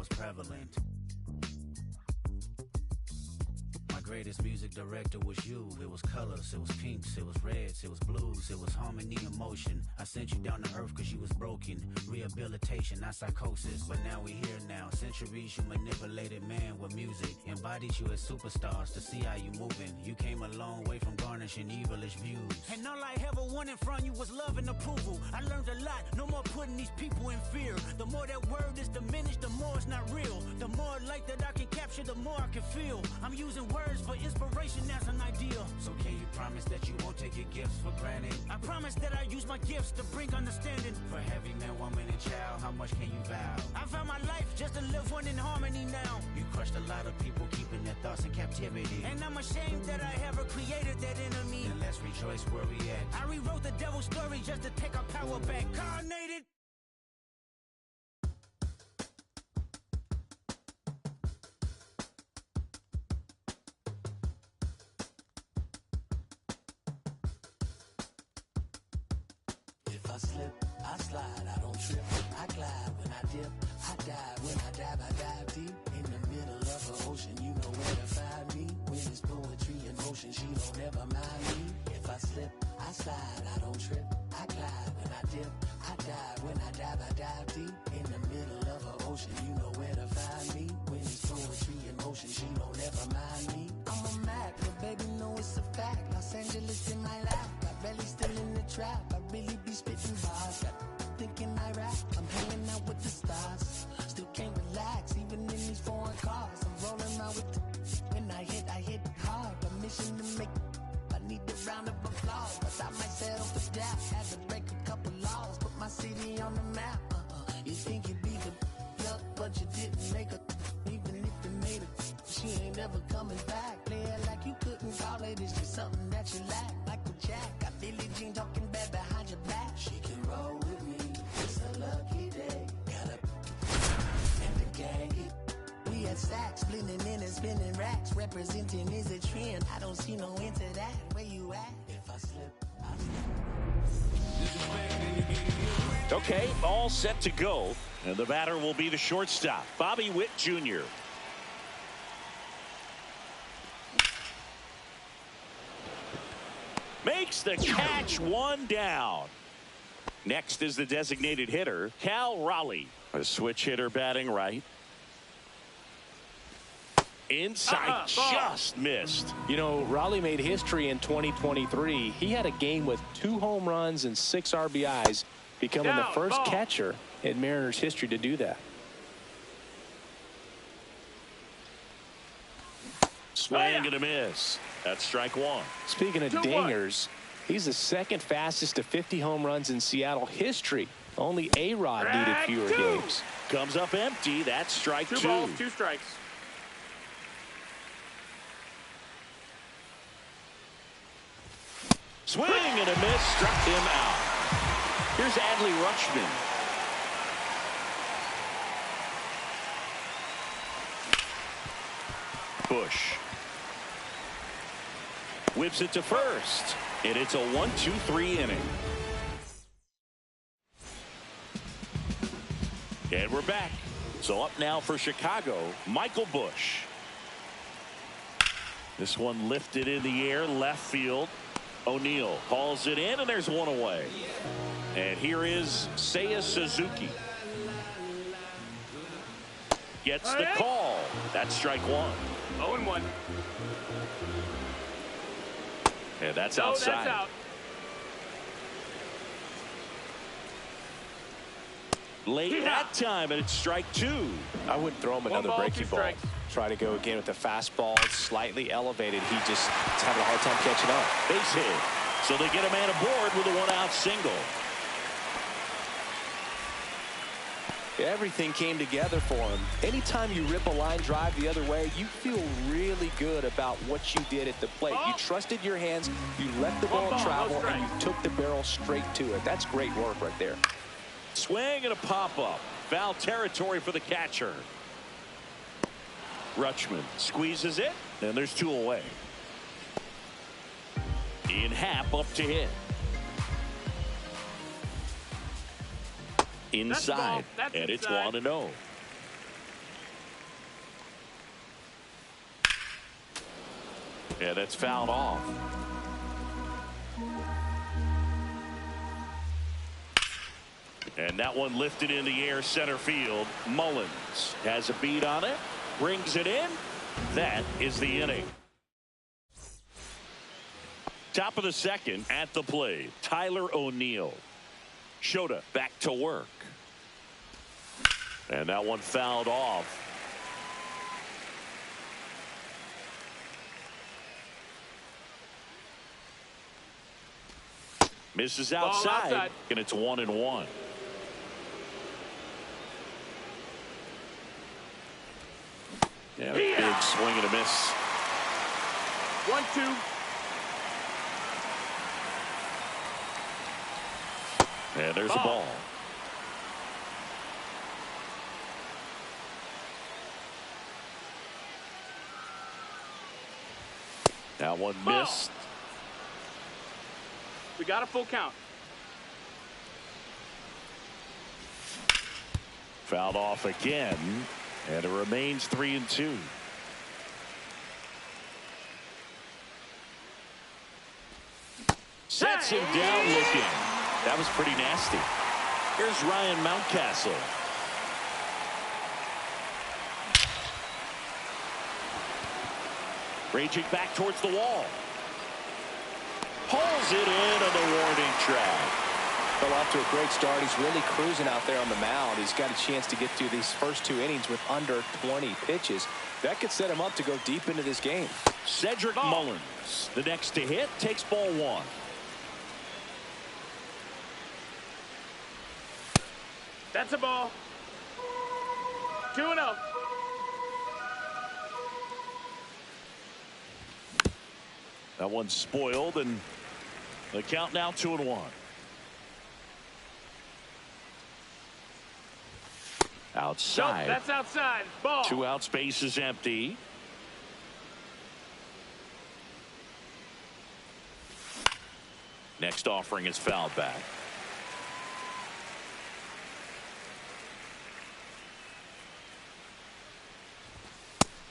was prevalent. My greatest music director was you. It was colors, it was pinks, it was reds, it was blues, it was harmony and motion. I sent you down to earth cause you was broken. Rehabilitation, not psychosis, but now we here now. Centuries you manipulated man with music. Embodied you as superstars to see how you moving. You came a long way from garnishing evilish views. And all I ever wanted from you was love and approval. I learned a lot, no more putting these people in fear. The more that word is diminished, the more it's not real. The more light that I can capture, the more I can feel. I'm using words for inspiration as an ideal. So can you promise that you won't take your gifts for granted? I promise that I use my gifts to bring understanding. For heavy man, woman, and child, how much can you vow? I found my life just to live one in harmony now. You crushed a lot of people, keeping their thoughts in captivity. And I'm ashamed that I ever created that enemy. And let's rejoice where we at. I rewrote the devil's story just to take our power back. Carnated. I slip, I slide, I don't trip, I glide when I dip, I dive, when I dive deep, in the middle of the ocean, you know where to find me, when it's poetry in motion, she don't ever mind me, if I slip, I slide, I don't trip, I glide, when I dip, I dive, when I dive deep, in the middle of the ocean, you know where to find me, when it's poetry in motion, she don't ever mind me, I'm a Mac, but baby know it's a fact, Los Angeles in my lap, I barely still in the trap, I really be spitting bars, thinking I rap, I'm hanging out with the stars, still can't relax, even in these foreign cars, I'm rolling around with the, when I hit hard, permission to make, I need a round of applause, but I might settle for that, had to break a couple laws, put my city on the map, you think you beat the luck, but you didn't make a, even if you made a, she ain't never coming back, play it like you couldn't call it, it's just something that you lack, Michael Jack, got Billie Jean talking bad behind your back, she can roll with me, it's a lucky day, got a, and the gang, we at Saks, blending in and spinning racks, representing is a trend, I don't see no end to that, where you at, if I slip, I slip. Okay, all set to go, and the batter will be the shortstop, Bobby Witt Jr. Makes the catch, one down. Next is the designated hitter, Cal Raleigh. A switch hitter batting right. Inside, just missed. You know, Raleigh made history in 2023. He had a game with 2 home runs and 6 RBIs, becoming the first catcher in Mariners history to do that. Swing and a miss. That's strike one. Speaking of dingers, he's the second fastest to 50 home runs in Seattle history. Only A-Rod needed fewer games. Comes up empty. That's strike two. 2 balls, 2 strikes. Swing and a miss. Struck him out. Here's Adley Rutschman. Bush. Whips it to first. And it's a 1-2-3 inning. And we're back. So up now for Chicago, Michael Bush. This one lifted in the air, left field. O'Neill hauls it in, and there's one away. And here is Seiya Suzuki. Gets the call. That's strike one. 0-1. And that's outside. That's out. Late that time, and it's strike two. I wouldn't throw him another breaking ball. Try to go again with the fastball. It's slightly elevated. He just is having a hard time catching up. Base hit. So they get a man aboard with a one-out single. Everything came together for him. Anytime you rip a line drive the other way, you feel really good about what you did at the plate. You trusted your hands, you let the ball travel, and you took the barrel straight to it. That's great work right there. Swing and a pop-up. Foul territory for the catcher. Rutschman squeezes it, and there's two away. Ian Happ up to hit. Inside, and it's 1-0. Yeah, that's fouled off. And that one lifted in the air center field. Mullins has a beat on it, brings it in. That is the inning. Top of the second at the plate, Tyler O'Neill. Shota back to work. And that one fouled off. Misses outside, and it's 1-1. Yeah, big swing and a miss. 1-2. And there's a ball. That one missed. We got a full count. Fouled off again, and it remains 3-2. Sets him down looking. That was pretty nasty. Here's Ryan Mountcastle. Raging back towards the wall. Pulls it in on the warning track. Well, off to a great start. He's really cruising out there on the mound. He's got a chance to get through these first 2 innings with under 20 pitches. That could set him up to go deep into this game. Cedric Mullins, the next to hit, takes ball 1. That's a ball. 2-0. That one's spoiled, and the count now 2-1. Outside. Nope, that's outside. Ball. 2 out, space is empty. Next offering is fouled back.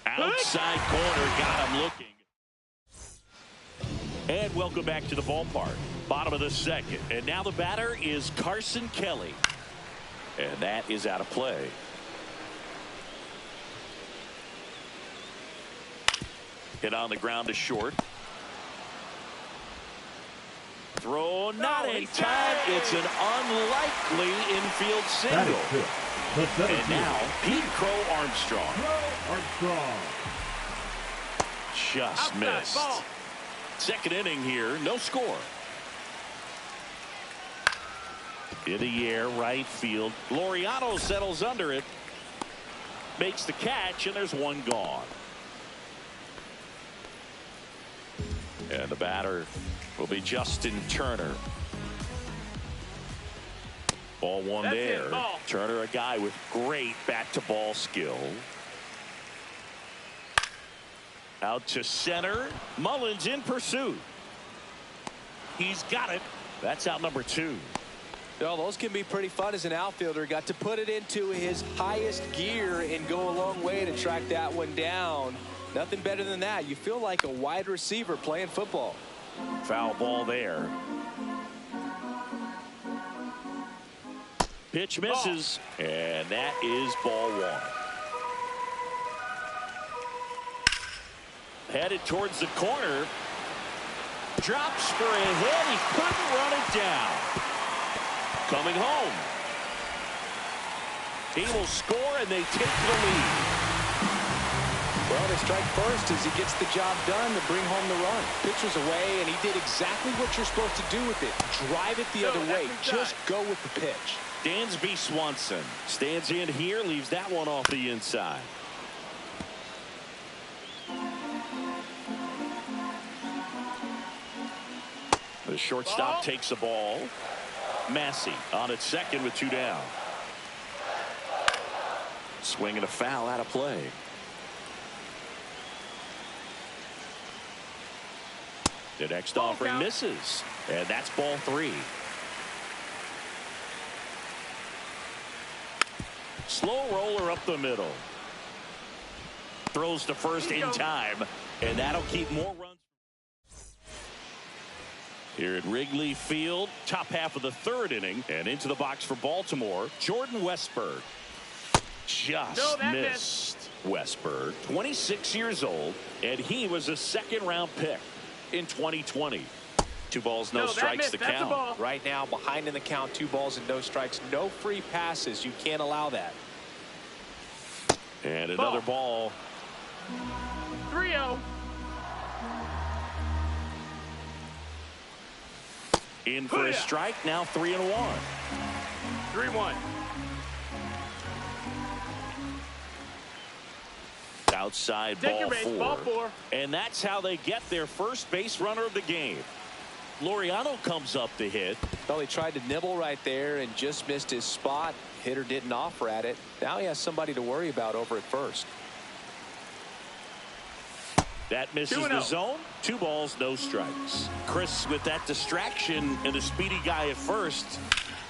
Outside corner, got him looking. And welcome back to the ballpark. Bottom of the second. And now the batter is Carson Kelly. And that is out of play. Hit on the ground to short. Throw not in time. It's an unlikely infield single. And now Pete Crow Armstrong. Just missed. Ball. Second inning here, no score. In the air, right field. Laureano settles under it. Makes the catch, and there's one gone. And the batter will be Justin Turner. Ball 1 That's there. it, ball. Turner, a guy with great bat-to-ball skill. Out to center. Mullins in pursuit. He's got it. That's out number 2. Well, those can be pretty fun as an outfielder. Got to put it into his highest gear and go a long way to track that one down. Nothing better than that. You feel like a wide receiver playing football. Foul ball there. Pitch misses, and that is ball 1. Headed towards the corner. Drops for a hit. He couldn't run it down. Coming home. He will score, and they take the lead. Well, they strike first as he gets the job done to bring home the run. Pitcher's away, and he did exactly what you're supposed to do with it. Drive it the other way. Just go with the pitch. Dansby Swanson stands in here, leaves that one off the inside. The shortstop takes the ball. Massey on at second with 2 down. Swing and a foul out of play. The next offering misses, and that's ball 3. Slow roller up the middle. Throws to first in time, and that'll keep more runs. Here at Wrigley Field, top half of the third inning, and into the box for Baltimore, Jordan Westberg. Just missed. Westberg, 26 years old, and he was a second-round pick in 2020. 2 balls, no strikes to count. Right now, behind in the count, 2 balls and no strikes. No free passes. You can't allow that. And another ball. 3-0. In for a strike, now 3-1. 3-1. Outside ball 4. And that's how they get their first base runner of the game. Laureano comes up to hit. Well, he tried to nibble right there and just missed his spot. Hitter didn't offer at it. Now he has somebody to worry about over at first. That misses the zone. 2 balls, no strikes. Chris, with that distraction and a speedy guy at first,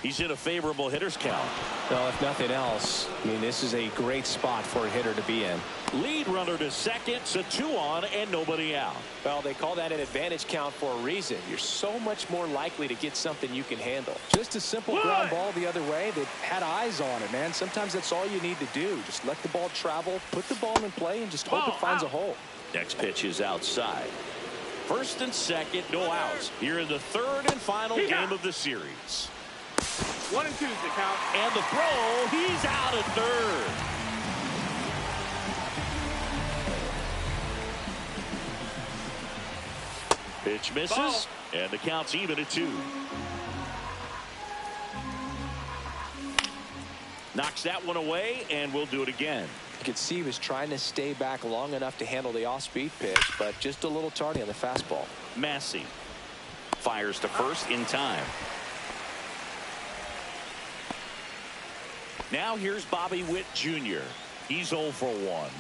he's in a favorable hitter's count. Well, if nothing else, I mean, this is a great spot for a hitter to be in. Lead runner to second, so 2 on and nobody out. Well, they call that an advantage count for a reason. You're so much more likely to get something you can handle. Just a simple ground ball the other way. They had eyes on it, man. Sometimes that's all you need to do. Just let the ball travel, put the ball in play, and just hope it finds a hole. Next pitch is outside. First and second, no outs. Here in the third and final game of the series. 1 and 2's the count. And the throw, he's out at third. Pitch misses, and the count's even at 2. Knocks that one away, and we'll do it again. You could see he was trying to stay back long enough to handle the off-speed pitch, but just a little tardy on the fastball. Massey fires to first in time. Now here's Bobby Witt Jr. He's 0 for 1.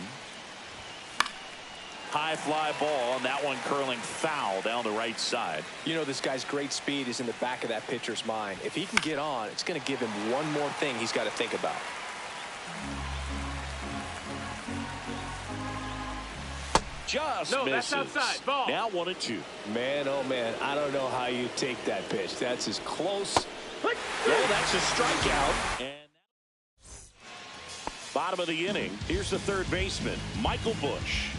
High fly ball, and that one curling foul down the right side. You know, this guy's great speed is in the back of that pitcher's mind. If he can get on, it's going to give him one more thing he's got to think about. Just misses. That's outside. Ball. Now 1 and 2. Man, oh man, I don't know how you take that pitch. That's as close. Well, that's a strikeout. And bottom of the inning. Here's the third baseman, Michael Busch.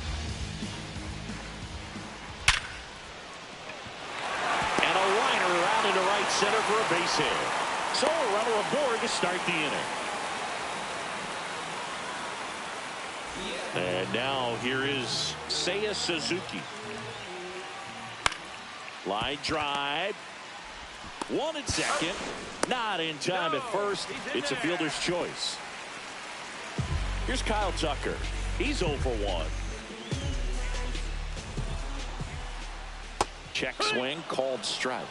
And a liner around into right center for a base hit. So a runner aboard to start the inning. And now here is Seiya Suzuki. Line drive. 1 and second. Not in time at first. It's a fielder's choice. Here's Kyle Tucker. He's 0 for 1. Check swing, called strike.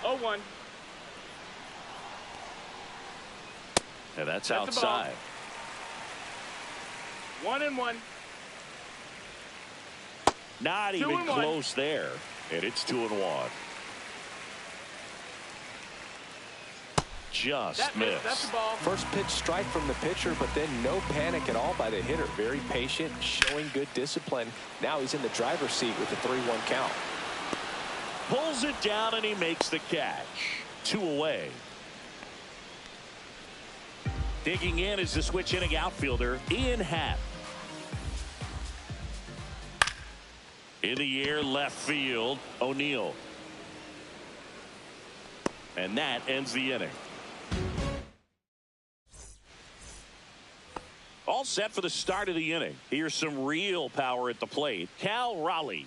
0-1. And that's outside. 1 and 1. Not even close there. And it's 2 and 1. Just missed. That's the ball. First pitch strike from the pitcher, but then no panic at all by the hitter. Very patient, showing good discipline. Now he's in the driver's seat with the 3-1 count. Pulls it down and he makes the catch. 2 away. Digging in is the switch hitting outfielder, Ian Happ. In the air, left field, O'Neill. And that ends the inning. All set for the start of the inning. Here's some real power at the plate. Cal Raleigh.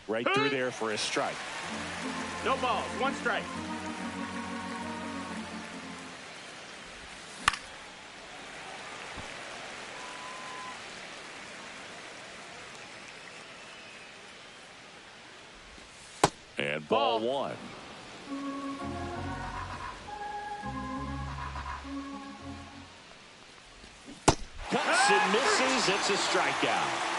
Right through there for a strike. No balls. 1 strike. And ball 1. Cuts and misses. It's a strikeout.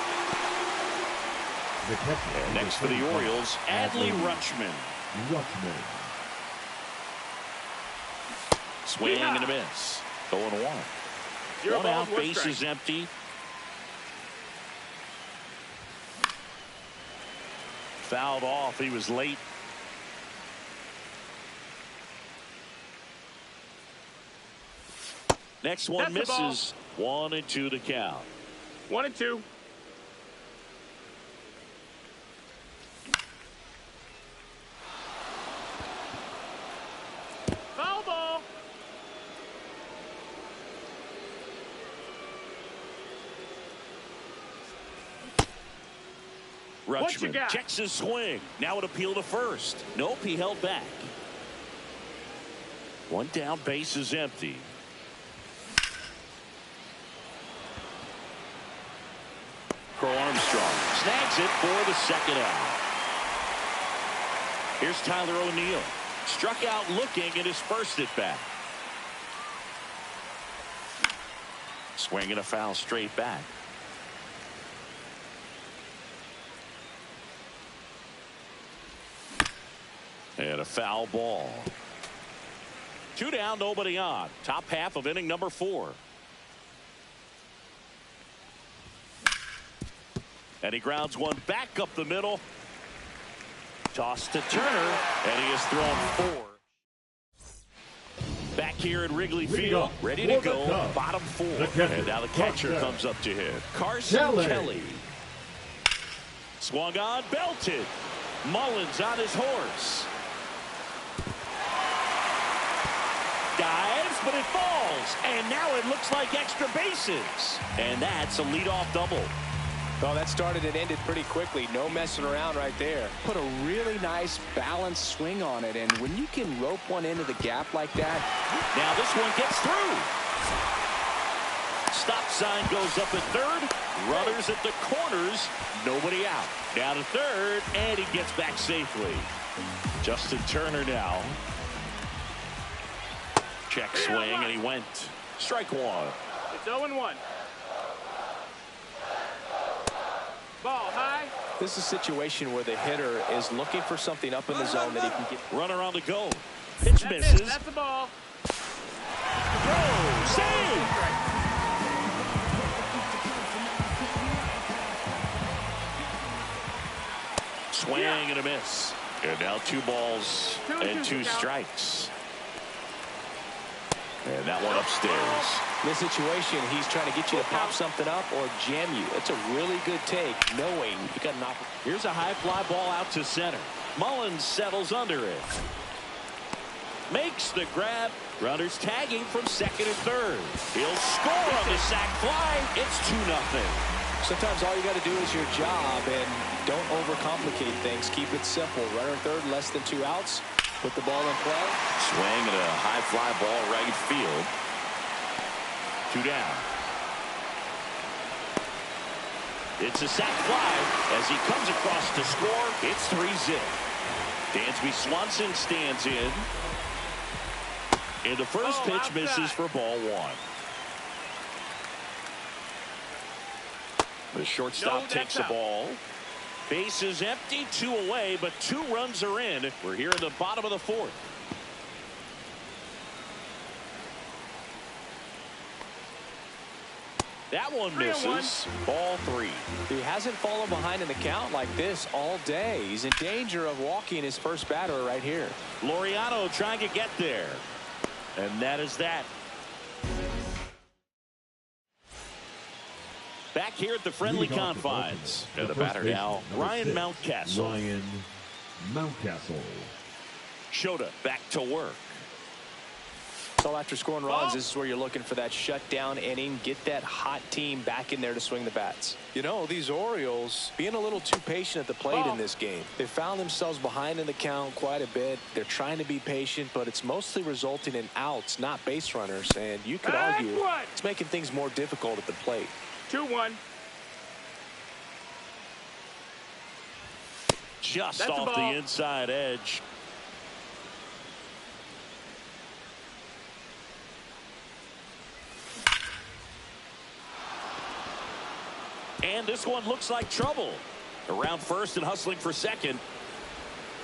And next for the Orioles, Adley Rutschman. Swing and a miss. 0-1. 1 out, base is empty. fouled off. He was late. Next one misses. 1-2 to count. 1-2. Foul ball. Rutschman checks his swing. Now an appeal to first. Nope, he held back. One down, base is empty. Armstrong snags it for the second out. Here's Tyler O'Neill. Struck out looking at his first at bat. Swing and a foul straight back. And a foul ball. 2 down, nobody on. Top half of inning number 4. And he grounds one back up the middle. Toss to Turner, and he has thrown 4. Back here at Wrigley Field, ready to go, bottom 4. And now the catcher comes up to hit. Carson Kelly. Swung on, belted. Mullins on his horse. Dives, but it falls. And now it looks like extra bases. And that's a leadoff double. Oh, that started and ended pretty quickly. No messing around right there. Put a really nice balanced swing on it. And when you can rope one into the gap like that. Now this one gets through. Stop sign goes up at third. Runners at the corners. Nobody out. Down to third. And he gets back safely. Justin Turner now. Check swing, and he went. Strike 1. It's 0-1. Ball high. This is a situation where the hitter is looking for something up in the zone that he can get. Runner on the go. Pitch misses. That's the ball. Throw. Save. Swing and a miss. And now 2 balls and 2 strikes. And that one upstairs. In this situation, he's trying to get you to pop something up or jam you. It's a really good take, knowing you got an opportunity. Here's a high fly ball out to center. Mullins settles under it. Makes the grab. Runners tagging from second and third. He'll score on the sac fly. It's 2-0. Sometimes all you got to do is your job, and don't overcomplicate things. Keep it simple. Runner third, less than 2 outs. Put the ball in play. Swing and a high fly ball right field. 2 down. It's a sac fly as he comes across to score. It's 3-0. Dansby Swanson stands in. And the first pitch misses for ball 1. The shortstop takes the ball. Base is empty, 2 away, but 2 runs are in. We're here in the bottom of the 4th. That one misses. Ball 3. He hasn't fallen behind in the count like this all day. He's in danger of walking his first batter right here. Laureano trying to get there. And that is that. Back here at the friendly confines. And the batter now, Ryan Mountcastle. Ryan Mountcastle. Shota back to work. So after scoring runs, this is where you're looking for that shutdown inning. Get that hot team back in there to swing the bats. You know, these Orioles being a little too patient at the plate in this game. They found themselves behind in the count quite a bit. They're trying to be patient, but it's mostly resulting in outs, not base runners. And you could argue it's making things more difficult at the plate. 2-1. Just off the inside edge. And this one looks like trouble. Around first and hustling for second.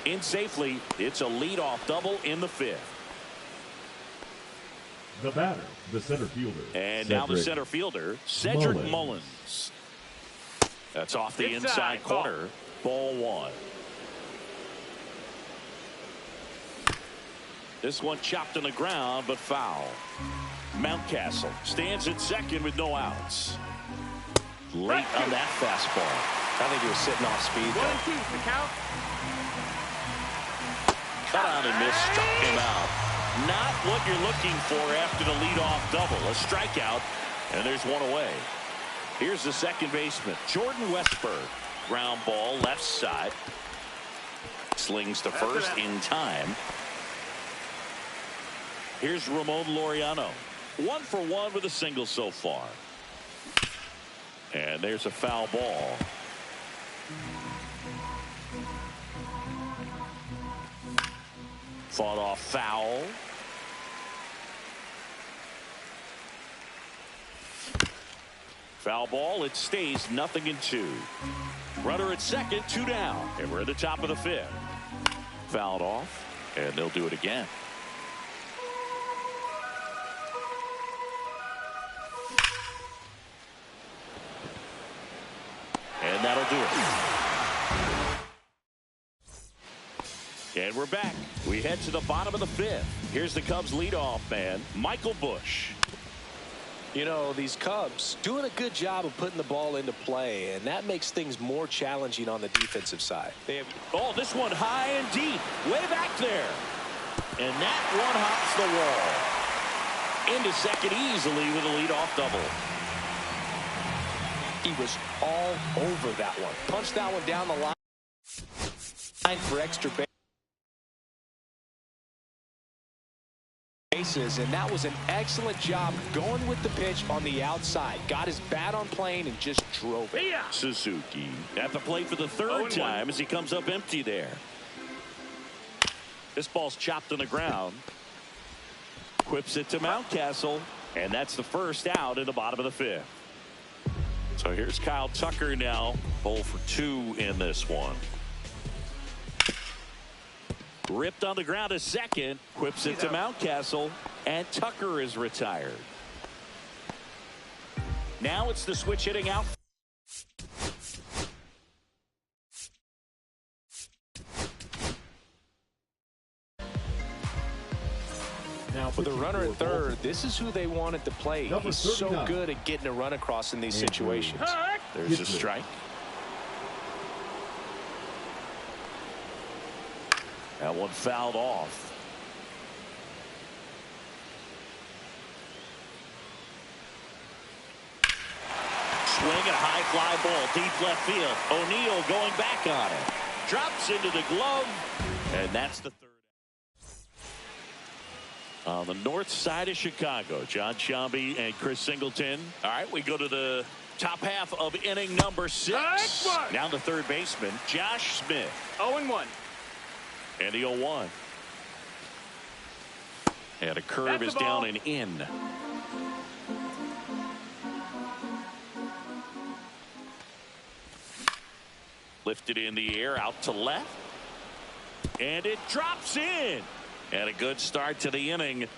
In safely. It's a leadoff double in the 5th. The batter, the center fielder. And now the center fielder, Cedric Mullins. That's off the inside corner. Ball 1. This one chopped on the ground, but foul. Mountcastle stands at second with no outs. Late on that fastball. I think he was sitting off speed. 1 and 2, the count. Cut on and missed, struck him out. Not what you're looking for after the leadoff double. A strikeout, and there's one away. Here's the second baseman, Jordan Westberg. Ground ball, left side. Slings to first in time. Here's Ramon Laureano. 1 for 1 with a single so far. And there's a foul ball. Fought off foul. Foul ball. It stays 0-2. Runner at second, 2 down. And we're at the top of the 5th. Fouled off. And they'll do it again. And that'll do it. And we're back. We head to the bottom of the 5th. Here's the Cubs leadoff man, Michael Busch. You know, these Cubs doing a good job of putting the ball into play, and that makes things more challenging on the defensive side. They have this one high and deep, way back there. And that one hops the wall. Into second easily with a leadoff double. He was all over that one. Punched that one down the line for extra bases, and that was an excellent job going with the pitch on the outside. Got his bat on plane and just drove it. Suzuki at the plate for the 3rd time as he comes up empty there. This ball's chopped on the ground. Quips it to Mountcastle, and that's the first out in the bottom of the 5th. So here's Kyle Tucker now, 0 for 2 in this one. Ripped on the ground at second, quips it to Mountcastle, and Tucker is retired. Now it's the switch hitting out. Now with a runner at third, this is who they wanted to play. He's so good at getting a run across in these situations. There's a strike. That one fouled off. Swing and a high fly ball deep left field. O'Neill going back on it. Drops into the glove, and that's the 3rd. On the north side of Chicago, John Sciambi and Chris Singleton. All right, we go to the top half of inning number 6. Now the 3rd baseman, Josh Smith. 0-1. And the 0-1. And a curve is down and in. Lifted in the air, out to left. And it drops in. And a good start to the inning.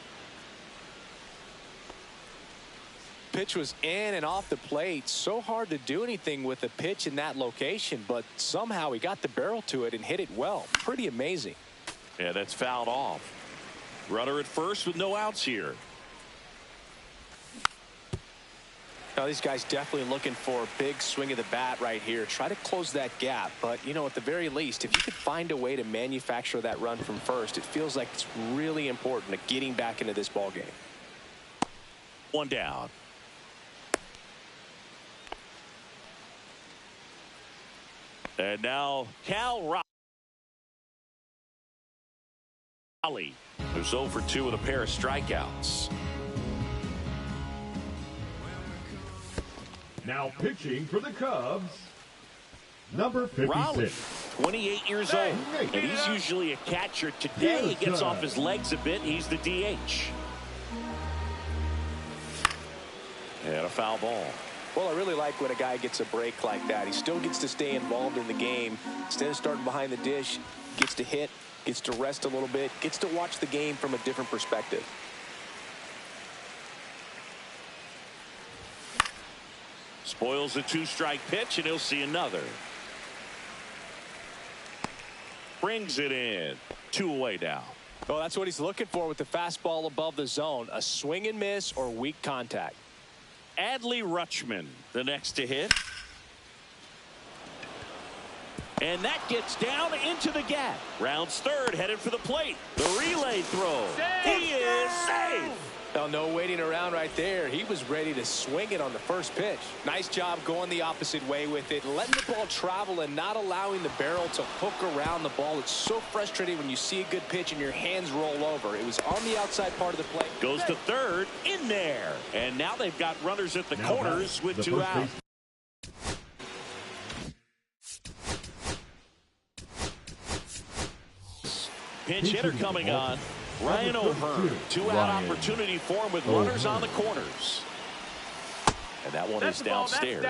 Pitch was in and off the plate. So hard to do anything with a pitch in that location, but somehow he got the barrel to it and hit it well. Pretty amazing. Yeah, that's fouled off. Runner at first with no outs here. Now these guys definitely looking for a big swing of the bat right here. Try to close that gap, but you know, at the very least, if you could find a way to manufacture that run from first, it feels like it's really important to getting back into this ball game. One down. And now Cal Raleigh, who's 0 for 2 with a pair of strikeouts. Now pitching for the Cubs, number 56. Raleigh, 28 years old, and he's usually a catcher. Today he gets off his legs a bit. He's the DH. And a foul ball. Well, I really like when a guy gets a break like that. He still gets to stay involved in the game. Instead of starting behind the dish, gets to hit, gets to rest a little bit, gets to watch the game from a different perspective. Spoils a 2-strike pitch, and he'll see another. Brings it in. 2 away now. Well, that's what he's looking for with the fastball above the zone. A swing and miss or weak contact. Adley Rutschman, the next to hit. And that gets down into the gap. Rounds third, headed for the plate. The relay throw. He is safe. Now, no waiting around right there. He was ready to swing it on the first pitch. Nice job going the opposite way with it, letting the ball travel and not allowing the barrel to hook around the ball. It's so frustrating when you see a good pitch and your hands roll over. It was on the outside part of the plate. Goes to third, in there. And now they've got runners at the corners with 2 out. Pinch hitter coming on. Ryan O'Hearn, 2-out opportunity for him with runners on the corners. And that one is downstairs.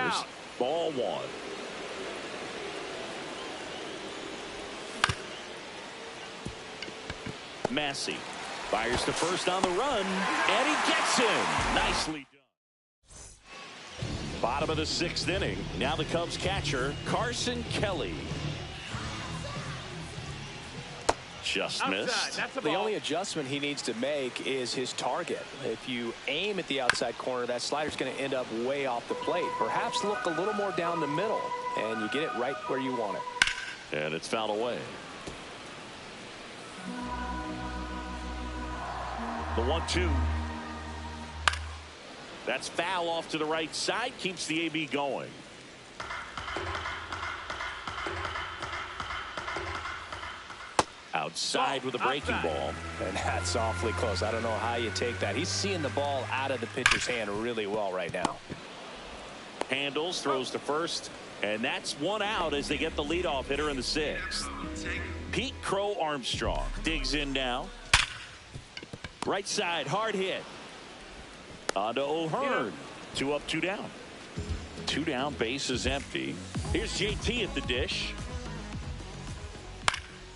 Ball 1. Massey fires to first on the run, and he gets him. Nicely done. Bottom of the 6th inning. Now the Cubs catcher, Carson Kelly. Just missed. The only adjustment he needs to make is his target. If you aim at the outside corner, that slider's going to end up way off the plate. Perhaps look a little more down the middle, and you get it right where you want it. And it's fouled away. The 1-2. That's foul off to the right side. Keeps the AB going. Outside with a breaking ball. And that's awfully close. I don't know how you take that. He's seeing the ball out of the pitcher's hand really well right now. Handles, throws to first. And that's 1 out as they get the leadoff hitter in the 6th. Pete Crow Armstrong digs in now. Right side, hard hit. On to O'Hearn. 2 up, 2 down. 2 down, base is empty. Here's JT at the dish.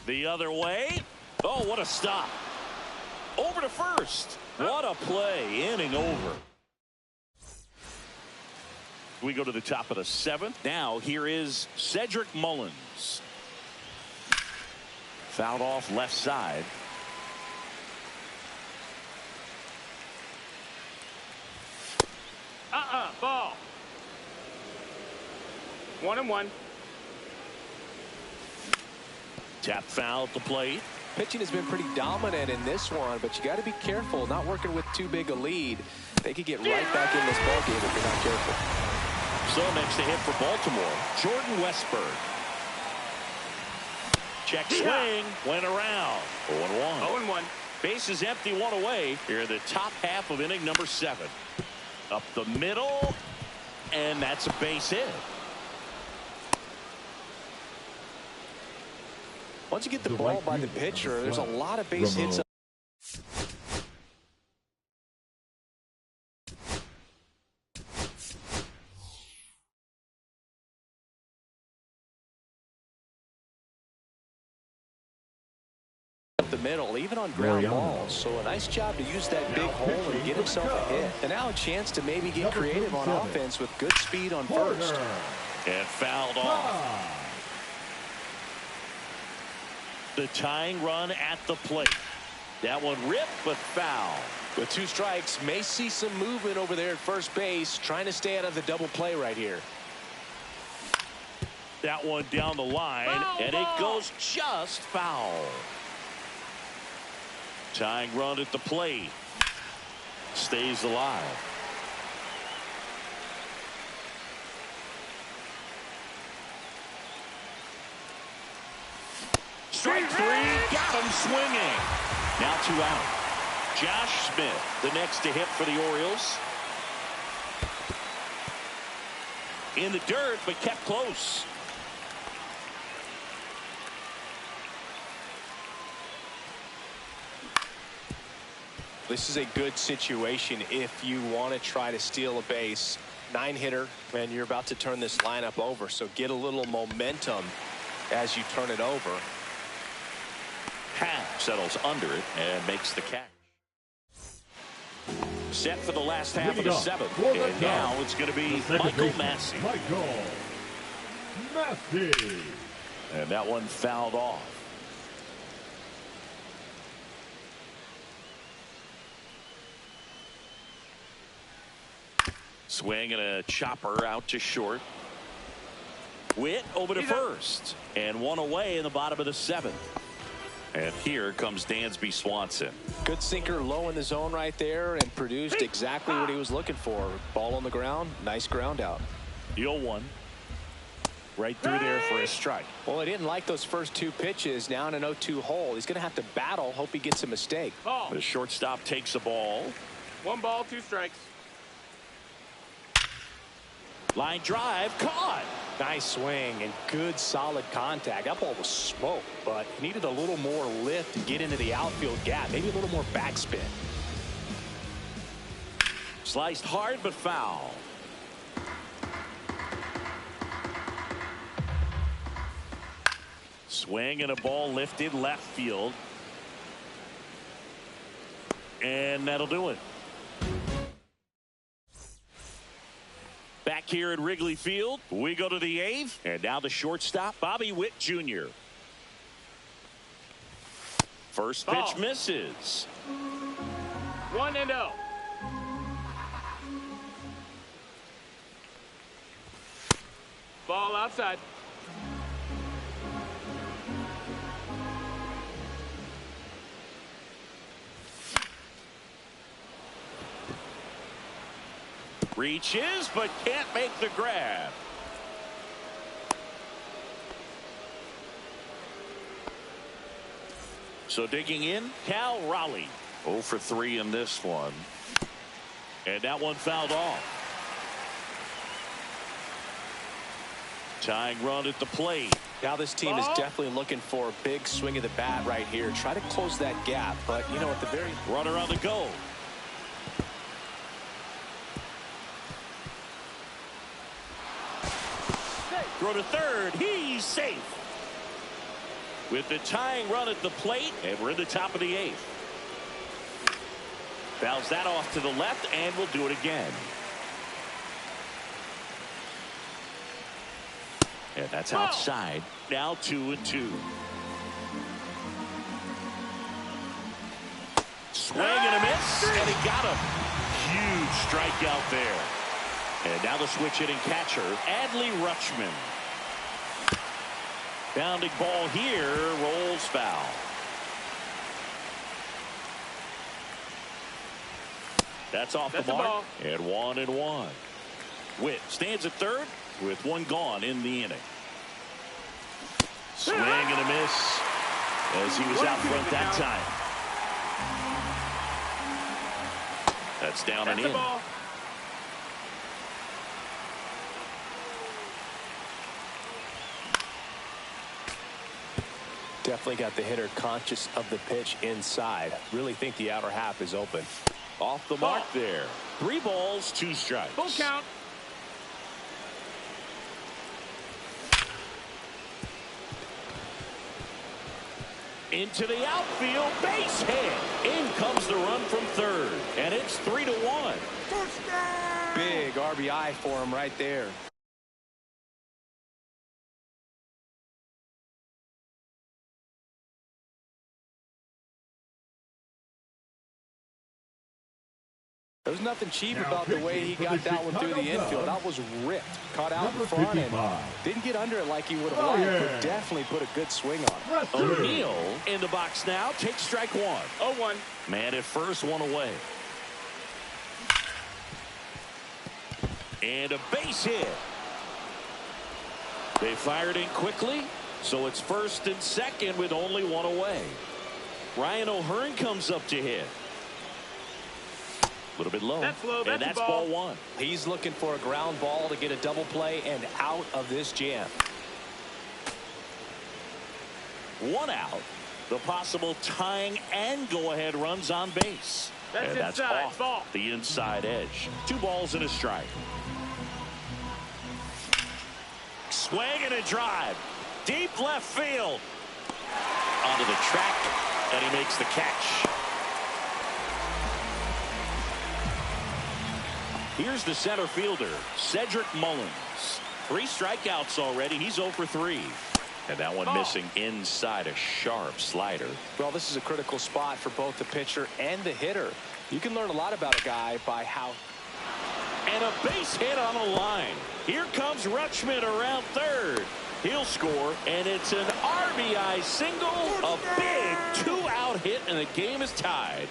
The other way. Oh, what a stop. Over to first. What a play. Inning over. We go to the top of the 7th. Now here is Cedric Mullins. Fouled off left side. Ball. 1-1. Tap foul at the plate. Pitching has been pretty dominant in this one, but you got to be careful not working with too big a lead. They could get right back in this ball game if you're not careful. So next to hit for Baltimore, Jordan Westberg. Check swing, went around. 0-1. 0-1. Base is empty, 1 away. Here in the top half of inning number 7. Up the middle, and that's a base hit. Once you get the ball by the pitcher, there's a lot of base hits. Up the middle, even on ground balls. So a nice job to use that big hole and get himself a hit. And now a chance to maybe get creative on offense with good speed on first. And fouled off. The tying run at the plate. That one ripped, but foul. With 2 strikes, may see some movement over there at first base, trying to stay out of the double play right here. That one down the line, and it goes just foul. Tying run at the plate. Stays alive. Strike 3, got him swinging. Now 2 out. Josh Smith, the next to hit for the Orioles. In the dirt, but kept close. This is a good situation if you want to try to steal a base. 9-hitter, and you're about to turn this lineup over, so get a little momentum as you turn it over. Happ settles under it and makes the catch. Set for the last half of the 7th, and now it's going to be Michael Massey. And that one fouled off. Swing and a chopper out to short. Witt over to first. And one away in the bottom of the 7th. And here comes Dansby Swanson. Good sinker low in the zone right there and produced exactly what he was looking for. Ball on the ground. Nice ground out. The 0-1. Right through there for a strike. Well, he didn't like those first 2 pitches. Now in an 0-2 hole. He's going to have to battle. Hope he gets a mistake. Ball. The shortstop takes the ball. 1 ball, 2 strikes. Line drive caught. Nice swing and good solid contact. That ball was smoked, but needed a little more lift to get into the outfield gap. Maybe a little more backspin. Sliced hard but foul. Swing and a ball lifted left field. And that'll do it. Back here at Wrigley Field, we go to the 8th, and now the shortstop, Bobby Witt Jr. First pitch misses. 1-0. Ball outside. Reaches, but can't make the grab. So digging in, Cal Raleigh. 0 for 3 in this one. And that one fouled off. Tying run at the plate. Now this team is definitely looking for a big swing of the bat right here. Try to close that gap, but you know, at the very runner on the go. Throw to third. He's safe. With the tying run at the plate, and we're in the top of the 8th. Fouls that off to the left, and we'll do it again. And that's outside. Now 2-2. Swing and a miss, and he got him. Huge strikeout there. And now the switch hitting catcher, Adley Rutschman. Bounding ball here, rolls foul. That's off the mark. And 1-1. Witt stands at third with 1 gone in the inning. Swing and a miss as he was out front that time. That's down and in. definitely got the hitter conscious of the pitch inside. Really think the outer half is open. Off the mark there. 3 balls, 2 strikes. Full count. Into the outfield, base hit. In comes the run from third, and it's 3-1. Big RBI for him right there. There's nothing cheap about the way he got that one through the infield. That was ripped. Caught out in front and didn't get under it like he would have liked, but definitely put a good swing on it. O'Neal in the box now. Takes strike 1. 0-1. Man at first, 1 away. And a base hit. They fired in quickly, so it's first and second with only 1 away. Ryan O'Hearn comes up to hit. A little bit low. That's low. And that's ball 1. He's looking for a ground ball to get a double play and out of this jam. 1 out. The possible tying and go-ahead runs on base. That's and that's inside. off Ball. the inside edge. 2 balls and a strike. Swing and a drive. Deep left field. Onto the track, and he makes the catch. Here's the center fielder, Cedric Mullins. 3 strikeouts already. He's 0 for 3. And that one missing inside a sharp slider. Well, this is a critical spot for both the pitcher and the hitter. You can learn a lot about a guy by how And a base hit on the line. Here comes Rutschman around third. He'll score, and it's an RBI single, a big two-out hit, and the game is tied.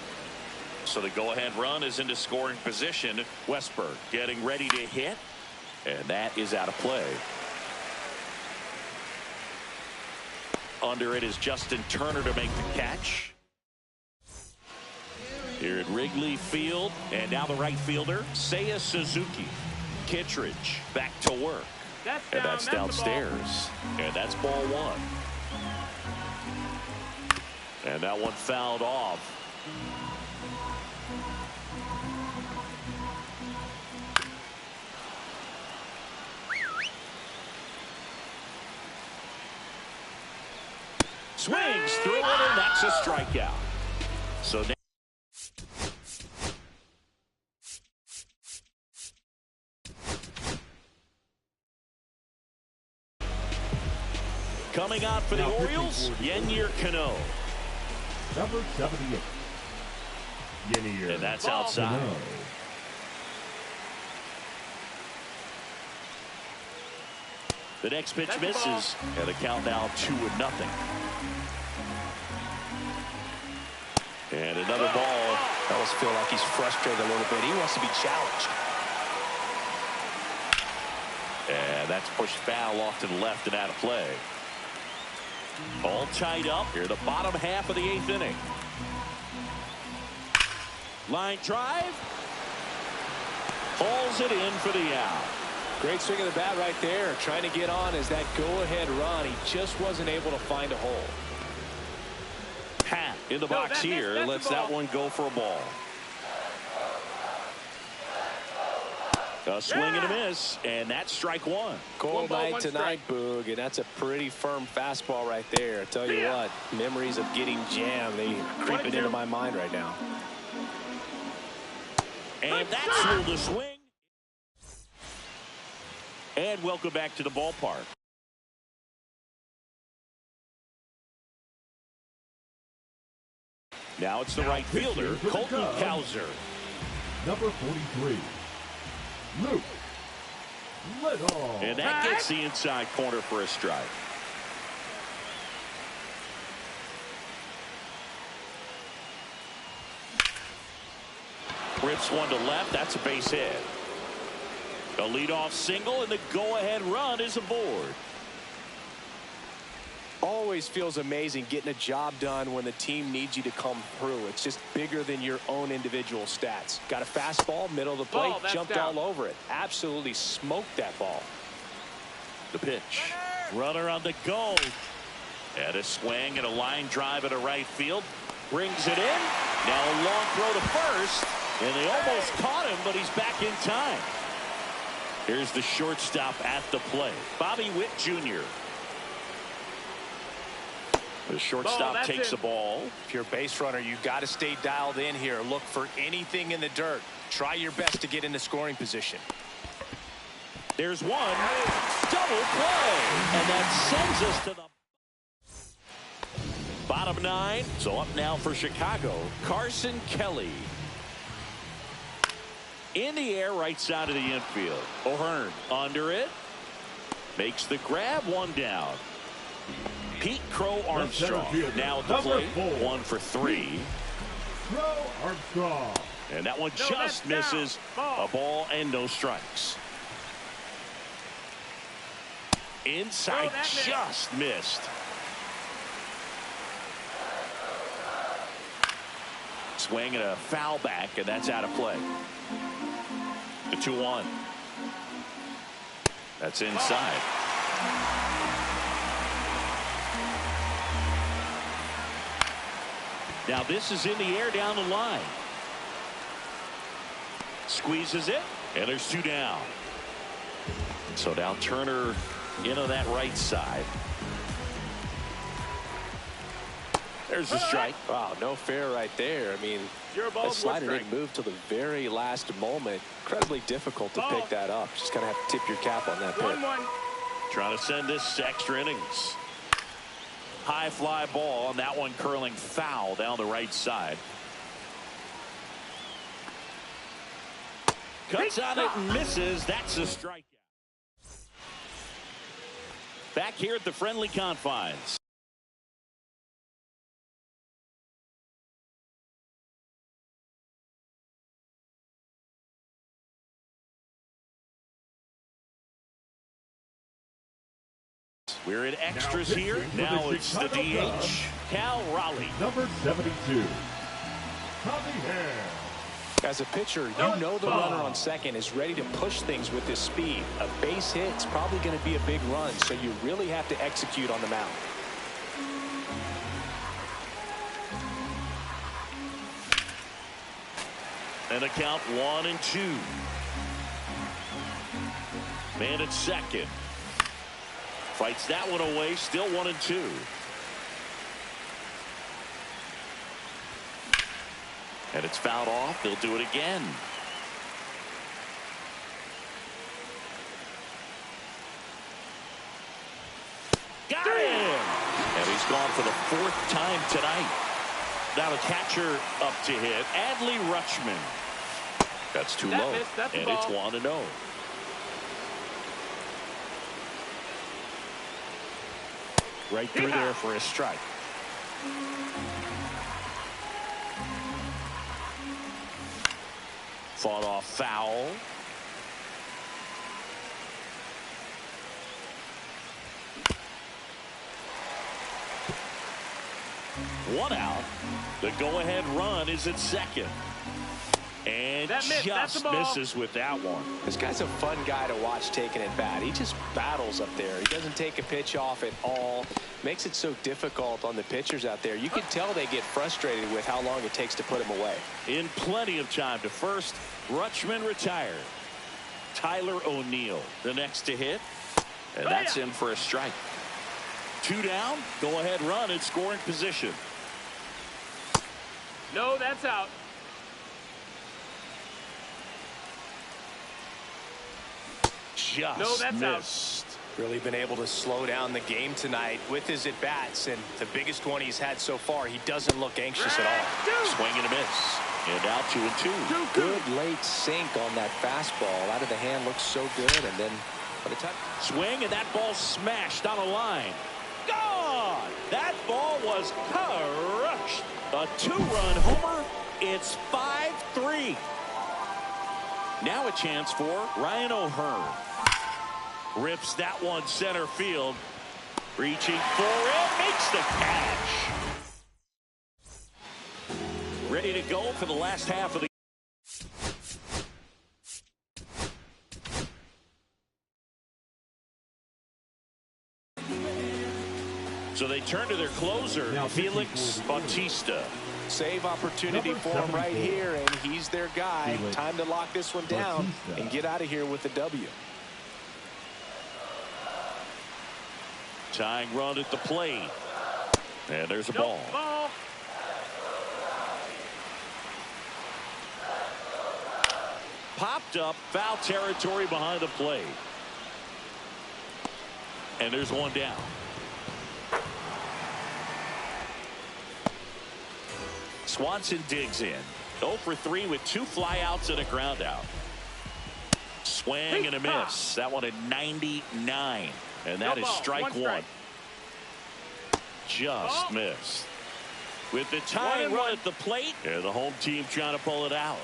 So the go-ahead run is into scoring position. Westberg getting ready to hit, and that is out of play. Under it is Justin Turner to make the catch. Here at Wrigley Field, and now the right fielder, Seiya Suzuki. Kittredge back to work. And that's downstairs. And that's ball one. And that one fouled off. Swings through it, and that's a strikeout. So now coming out for the Orioles, Yennier Cano. Number 78. Yennier. And that's outside. Cano. The next pitch misses, and the count now 2-0. And another ball. Fellas feel like he's frustrated a little bit. He wants to be challenged. And that's pushed foul off to the left and out of play. All tied up here, the bottom half of the 8th inning. Line drive. Hauls it in for the out. Great swing of the bat right there. Trying to get on as that go-ahead run. He just wasn't able to find a hole. Pat in the box here. Lets that one go for a ball. A swing and a miss, and that's strike one. Cold night tonight, Boog, and that's a pretty firm fastball right there. I tell you what, memories of getting jammed, they creeping into my mind right now. And that's through the swing. And welcome back to the ballpark. Now it's the right fielder, Colton Cowser. Number 43. Luke Little. And that gets the inside corner for a strike. Rips one to left. That's a base hit. A leadoff single, and the go-ahead run is aboard. Always feels amazing getting a job done when the team needs you to come through. It's just bigger than your own individual stats. Got a fastball, middle of the plate, jumped all over it. Absolutely smoked that ball. The pitch. Runner on the go. And a swing and a line drive at a right field. Brings it in. Now a long throw to first. And they almost caught him, but he's back in time. Here's the shortstop at the plate, Bobby Witt Jr. The shortstop takes the ball. If you're a base runner, you got to stay dialed in here. Look for anything in the dirt. Try your best to get into scoring position. There's one. Double play. And that sends us to the bottom 9. So up now for Chicago, Carson Kelly. In the air, right side of the infield. O'Hearn under it. Makes the grab, one down. Pete Crow Armstrong now at the plate. 1 for 3. Crow Armstrong. And that one just misses. A ball and no strikes. Inside, just missed. Swing and a foul back, and that's out of play. The 2-1. That's inside. Now this is in the air down the line. Squeezes it, and there's 2 down. So now Turner into that right side. There's the strike. Wow, no fair right there. I mean, that slider didn't move till the very last moment. Incredibly difficult to pick that up. Just kind of have to tip your cap on that pick. Trying to send this to extra innings. High fly ball, and that one curling foul down the right side. Cuts on it and misses. That's a strikeout. Back here at the friendly confines. We're in extras here. Now it's the DH, Cal Raleigh. Number 72, Tommy Hare. As a pitcher, you know the runner on second is ready to push things with his speed. A base hit's probably going to be a big run, so you really have to execute on the mound. And a count 1-2. Man at second. Fights that one away, still 1-2. And it's fouled off. They'll do it again. Got him! And he's gone for the 4th time tonight. Now the catcher up to hit, Adley Rutschman. That's too low, and it's 1-0. Right through there for a strike. Fought off foul. One out. The go-ahead run is at second. And just misses with that one. This guy's a fun guy to watch taking at bat. He just battles up there. He doesn't take a pitch off at all. Makes it so difficult on the pitchers out there. You can tell they get frustrated with how long it takes to put him away. In plenty of time to first. Rutschman retired. Tyler O'Neill the next to hit. And that's in for a strike. 2 down. Go-ahead run in scoring position. No, that's out. Just missed. Really been able to slow down the game tonight with his at-bats, and the biggest one he's had so far. He doesn't look anxious at all. Swing and a miss. And now 2-2. Good late sink on that fastball. Out of the hand, looks so good, and then what a touch. Swing, and that ball smashed on a line. Gone! That ball was crushed. A 2-run homer. It's 5-3. Now a chance for Ryan O'Hearn. Rips that one center field. Reaching for it. Makes the catch. Ready to go for the last half of the So they turn to their closer, Felix Bautista. Save opportunity for him right here, and he's their guy. Time to lock this one down and get out of here with the W. Tying run at the plate. And there's a ball. Popped up, foul territory behind the plate. And there's one down. Swanson digs in. 0 for 3 with 2 flyouts and a ground out. Swing and a miss. That one at 99. And that is strike one. Just missed. With the tying run at the plate, and the home team trying to pull it out.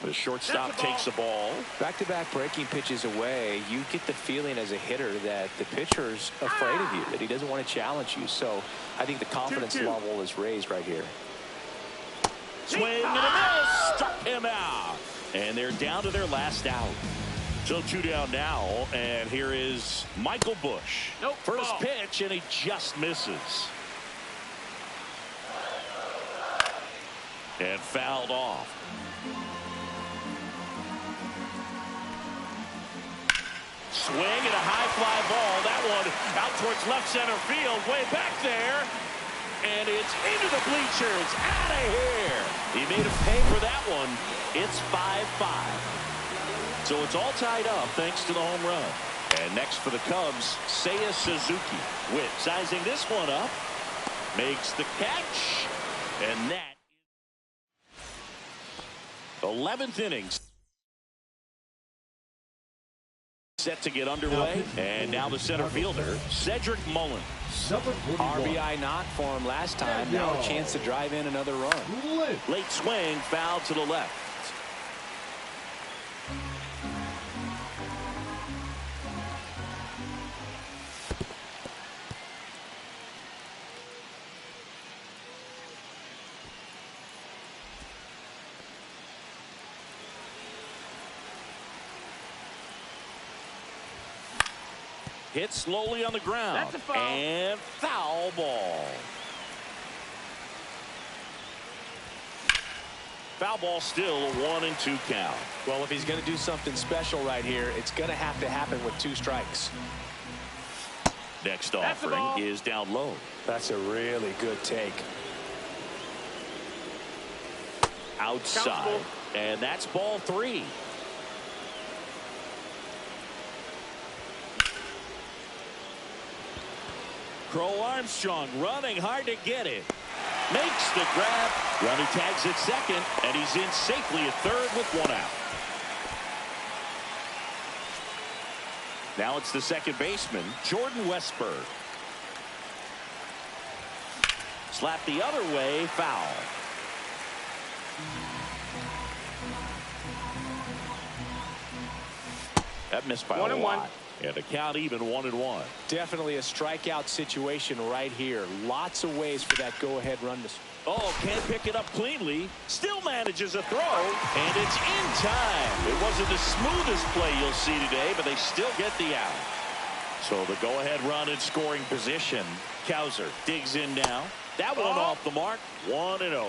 The shortstop takes the ball. Back-to-back breaking pitches away, you get the feeling as a hitter that the pitcher's afraid of you, that he doesn't want to challenge you. So I think the confidence level is raised right here. Swing and a miss. Struck him out. And they're down to their last out. So 2 down now, and here is Michael Bush. First pitch, and he just misses. And fouled off. Swing and a high fly ball. That one out towards left center field, way back there. And it's into the bleachers. Out of here. He made him pay for that one. It's 5-5. So it's all tied up thanks to the home run. And next for the Cubs, Seiya Suzuki. Witt sizing this one up. Makes the catch. And that is 11th innings. set to get underway. And now the center fielder, Cedric Mullins. RBI not for him last time. Now a chance to drive in another run. Late swing, foul to the left. Hit slowly on the ground. That's a foul. And foul ball. Foul ball, still a 1-2 count. Well, if he's going to do something special right here, it's going to have to happen with 2 strikes. Next offering is down low. That's a really good take. Outside. And that's ball 3. Crow Armstrong running hard to get it. Makes the grab. Runner tags at second, and he's in safely at third with 1 out. Now it's the second baseman, Jordan Westberg. Slap the other way, foul. That missed by a lot. And the count even 1-1. Definitely a strikeout situation right here. Lots of ways for that go-ahead run to. Oh, can't pick it up cleanly. Still manages a throw, and it's in time. It wasn't the smoothest play you'll see today, but they still get the out. So the go-ahead run in scoring position. Cowser digs in now. That one off the mark. 1-0.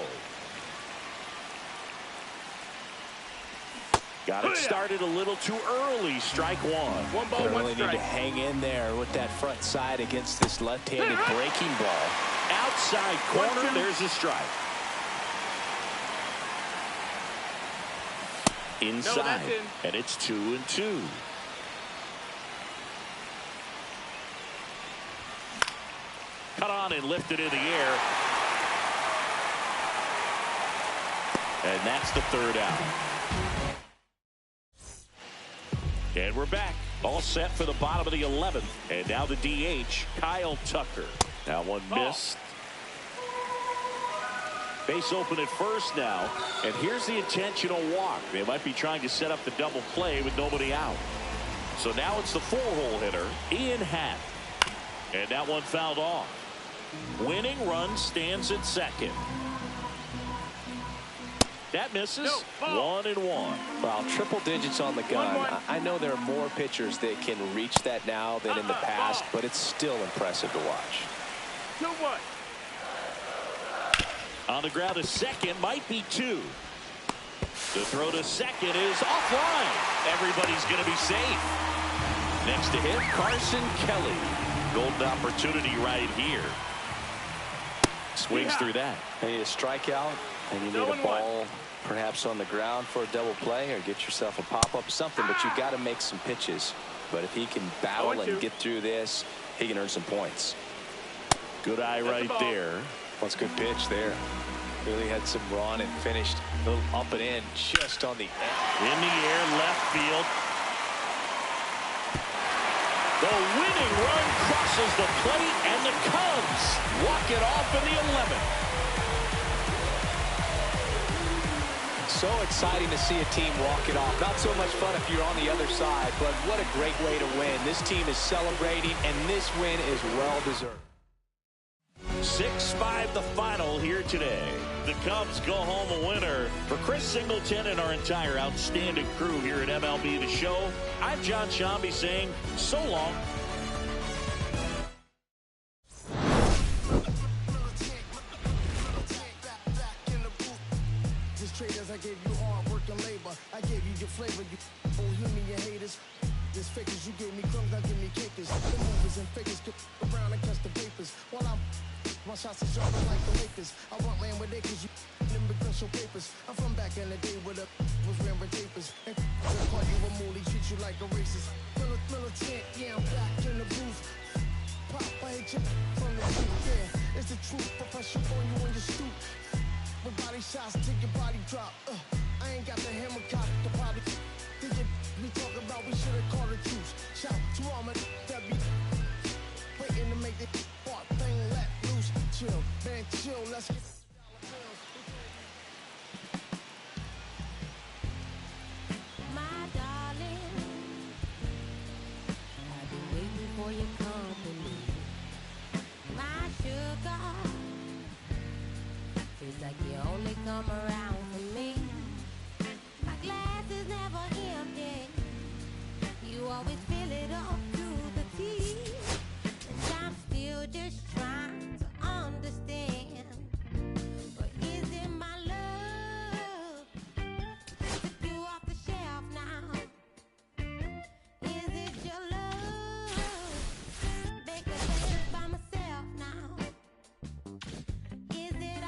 Got it started a little too early. Strike 1. 1 ball, 1 really strike. need to hang in there with that front side against this left-handed breaking ball. Outside corner, there's a strike. Inside, and it's 2-2. Cut on and lifted in the air. And that's the 3rd out. And we're back. All set for the bottom of the 11th. And now the DH, Kyle Tucker. Now one missed. Base open at first now. And here's the intentional walk. They might be trying to set up the double play with nobody out. So now it's the 4-hole hitter, Ian Happ. And that one fouled off. Winning run stands at second. That misses. 1-1. Well, triple digits on the gun. I know there are more pitchers that can reach that now than in the past, but it's still impressive to watch. 2-1. On the ground to second, might be 2. The throw to second is offline. Everybody's going to be safe. Next to him, Carson Kelly. Golden opportunity right here. Swings through that. You need a strikeout, and you need a ball perhaps on the ground for a double play, or get yourself a pop-up, something, but you've got to make some pitches. But if he can battle and get through this, he can earn some points. Good eye right there. That's a good pitch there. Really had some run and finished a little up and in just on the edge. In the air, left field. The winning run crosses the plate, and the Cubs walk it off in the 11th. So exciting to see a team walk it off. Not so much fun if you're on the other side, but what a great way to win. This team is celebrating, and this win is well-deserved. 6-5 the final here today. The Cubs go home a winner. For Chris Singleton and our entire outstanding crew here at MLB The Show, I'm John Shambi saying so long. I gave you hard work and labor. I gave you your flavor. You bohemian your haters. This fakers, you gave me crumbs, now give me cakers. The movers and fakers get around and catch the papers. While I'm my shots are jumping like the Lakers. I want land with acres, you immigrant papers. I'm from back in the day where the was wearing papers. And they call you a moolie, treat you like a racist. Militant, yeah, I'm back in the booth. Pop, I hate you from the booth, yeah. It's the truth, professional on you on your stoop. With body shots, take your body drop. I ain't got the hammer cock, the body. Think we talk about, we should've called the truth. for your company. My sugar, feels like you only come around for me. My glass is never empty. You always fill it up to the teeth. And I'm still just trying to understand. But is it my love that took you off the shelf now? Is it your love? Make a dance by myself now. Is it